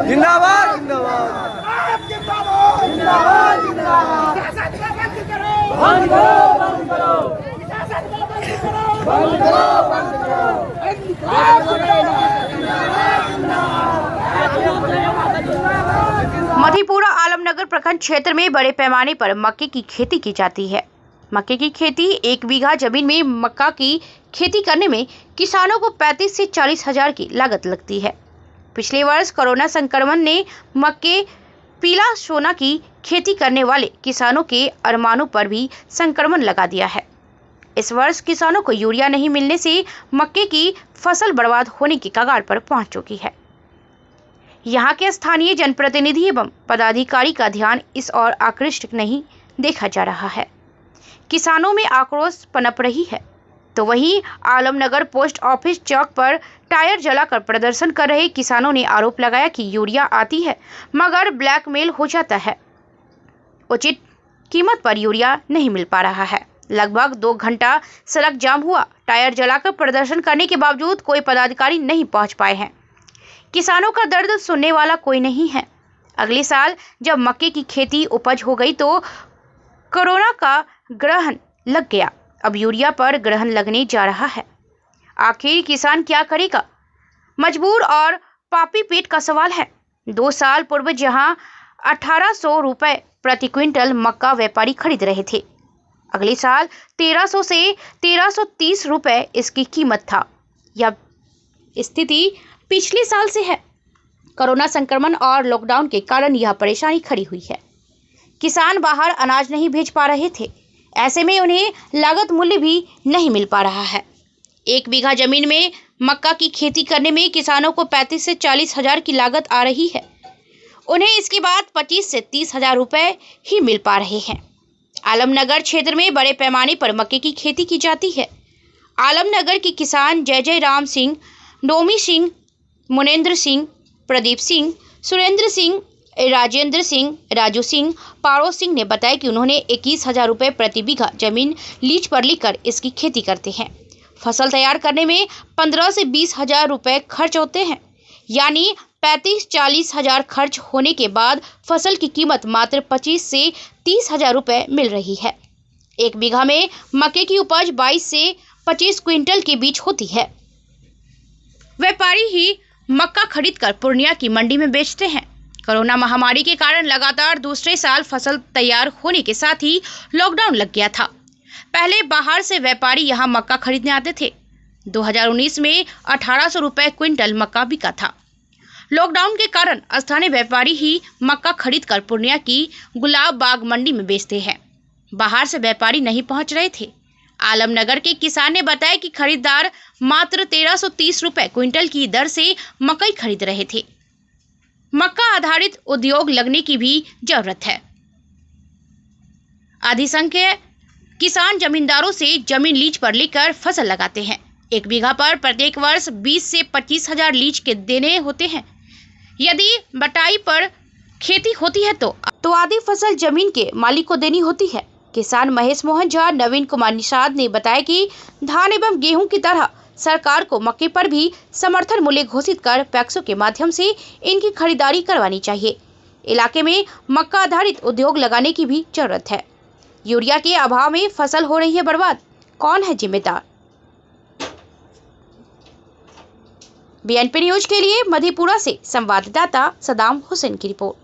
जिंदाबाद जिंदाबाद जिंदाबाद जिंदाबाद बंद करो बंद करो बंद करो बंद मधेपुरा आलमनगर प्रखंड क्षेत्र में बड़े पैमाने पर मक्के की खेती की जाती है। मक्के की खेती 1 बीघा जमीन में मक्का की खेती करने में किसानों को 35 से 40 हजार की लागत लगती है। पिछले वर्ष कोरोना संक्रमण ने मक्के पीला सोना की खेती करने वाले किसानों के अरमानों पर भी संक्रमण लगा दिया है। इस वर्ष किसानों को यूरिया नहीं मिलने से मक्के की फसल बर्बाद होने की कगार पर पहुंच चुकी है। यहाँ के स्थानीय जनप्रतिनिधि एवं पदाधिकारी का ध्यान इस ओर आकृष्ट नहीं देखा जा रहा है। किसानों में आक्रोश पनप रही है, तो वहीं आलमनगर पोस्ट ऑफिस चौक पर टायर जलाकर प्रदर्शन कर रहे किसानों ने आरोप लगाया कि यूरिया आती है मगर ब्लैकमेल हो जाता है, उचित कीमत पर यूरिया नहीं मिल पा रहा है। लगभग 2 घंटा सड़क जाम हुआ। टायर जलाकर प्रदर्शन करने के बावजूद कोई पदाधिकारी नहीं पहुंच पाए हैं। किसानों का दर्द सुनने वाला कोई नहीं है। अगले साल जब मक्के की खेती उपज हो गई तो कोरोना का ग्रहण लग गया। अब यूरिया पर ग्रहण लगने जा रहा है। आखिर किसान क्या करेगा? मजबूर और पापी पेट का सवाल है। 2 साल पूर्व जहां 1800 रुपए प्रति क्विंटल मक्का व्यापारी खरीद रहे थे, अगले साल 1300 से 1330 रुपए इसकी कीमत था। यह स्थिति पिछले साल से है। कोरोना संक्रमण और लॉकडाउन के कारण यह परेशानी खड़ी हुई है। किसान बाहर अनाज नहीं भेज पा रहे थे, ऐसे में उन्हें लागत मूल्य भी नहीं मिल पा रहा है। 1 बीघा जमीन में मक्का की खेती करने में किसानों को 35 से 40 हजार की लागत आ रही है। उन्हें इसके बाद 25 से 30 हजार रुपए ही मिल पा रहे हैं। आलमनगर क्षेत्र में बड़े पैमाने पर मक्के की खेती की जाती है। आलमनगर के किसान जय राम सिंह, डोमी सिंह, मुनेंद्र सिंह, प्रदीप सिंह, सुरेंद्र सिंह, राजेंद्र सिंह, राजू सिंह, पारो सिंह ने बताया कि उन्होंने 21 हजार रुपये प्रति बीघा जमीन लीज पर लेकर इसकी खेती करते हैं। फसल तैयार करने में 15 से 20 हजार रुपये खर्च होते हैं, यानी 35-40 हजार खर्च होने के बाद फसल की कीमत मात्र 25 से 30 हजार रुपये मिल रही है। 1 बीघा में मक्के की उपज 22 से 25 क्विंटल के बीच होती है। व्यापारी ही मक्का खरीदकर पूर्णिया की मंडी में बेचते हैं। कोरोना महामारी के कारण लगातार दूसरे साल फसल तैयार होने के साथ ही लॉकडाउन लग गया था। पहले बाहर से व्यापारी यहां मक्का खरीदने आते थे। 2019 में 1800 रुपए क्विंटल मक्का बिका था। लॉकडाउन के कारण स्थानीय व्यापारी ही मक्का खरीदकर पूर्णिया की गुलाब बाग मंडी में बेचते हैं। बाहर से व्यापारी नहीं पहुंच रहे थे। आलमनगर के किसान ने बताया कि खरीदार मात्र 1330 रुपए क्विंटल की दर से मकई खरीद रहे थे। मक्का आधारित उद्योग लगने की भी जरूरत है। अधिसंख्यक किसान जमींदारों से जमीन लीज पर लेकर फसल लगाते हैं। 1 बीघा पर प्रत्येक वर्ष 20 से 25 हजार लीज के देने होते हैं। यदि बटाई पर खेती होती है तो आधी फसल जमीन के मालिक को देनी होती है। किसान महेश मोहन झा, नवीन कुमार निषाद ने बताया कि धान एवं गेहूं की तरह सरकार को मक्के पर भी समर्थन मूल्य घोषित कर पैक्सों के माध्यम से इनकी खरीदारी करवानी चाहिए। इलाके में मक्का आधारित उद्योग लगाने की भी जरूरत है। यूरिया के अभाव में फसल हो रही है बर्बाद, कौन है जिम्मेदार? बीएनपी न्यूज के लिए मधेपुरा से संवाददाता सदाम हुसैन की रिपोर्ट।